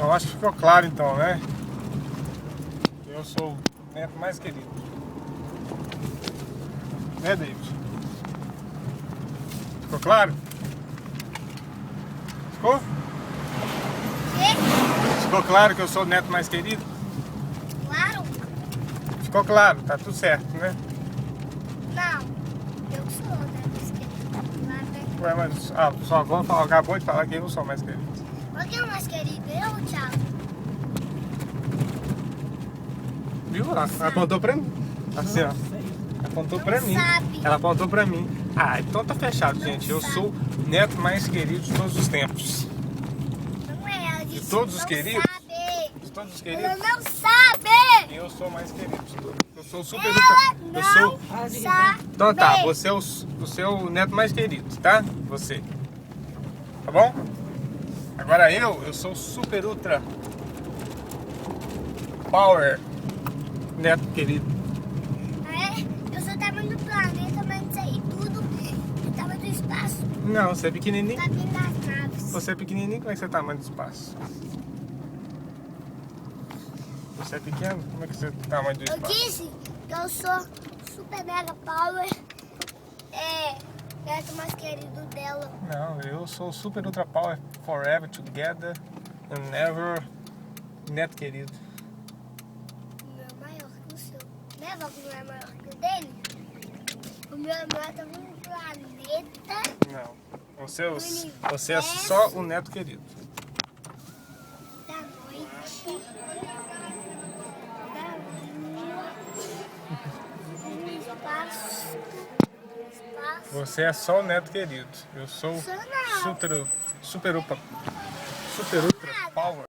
Então acho que ficou claro então, né? Eu sou o neto mais querido. Né, David? Ficou claro? Ficou? Quê? Ficou claro que eu sou o neto mais querido? Claro? Ficou claro, tá tudo certo, né? Não. Eu sou, né? Claro, né? Ué, mas sua avó acabou de falar que eu sou o mais querido. Qual que é o mais querido? Eu ou o Thiago? Viu? Ela apontou pra mim. Assim, ó. Apontou pra mim. Sabe. Ela apontou pra mim. Ah, então tá fechado, gente. Eu sou o neto mais querido de todos os tempos. Não é, ela disse De todos os não queridos? sabe. De todos os Ela queridos? não sabe. Eu sou o mais querido de todos. Eu sou o super Ela ultra. Eu sou. não sabe. Então tá, você é o seu neto mais querido, tá? Você. Tá bom? Agora eu sou o super ultra power neto querido. É, eu sou o tamanho do planeta, mas não sei tudo. O tamanho do espaço. Não, você é pequenininho. Tá vindo das naves. Você é pequenininho, como é que você é tamanho do espaço? Você é pequeno, como é que você é tamanho do Eu espaço? disse que eu sou super mega power. Neto mais querido dela. Não, eu sou o super ultra power forever together and never neto querido. O meu é maior que o seu. Né, vó, que o meu é maior que o dele? O meu é maior do planeta. Não, você é só o neto querido. Da noite. Da lua. Do espaço. Você é só o neto querido. Eu sou Sou não. super ultra power.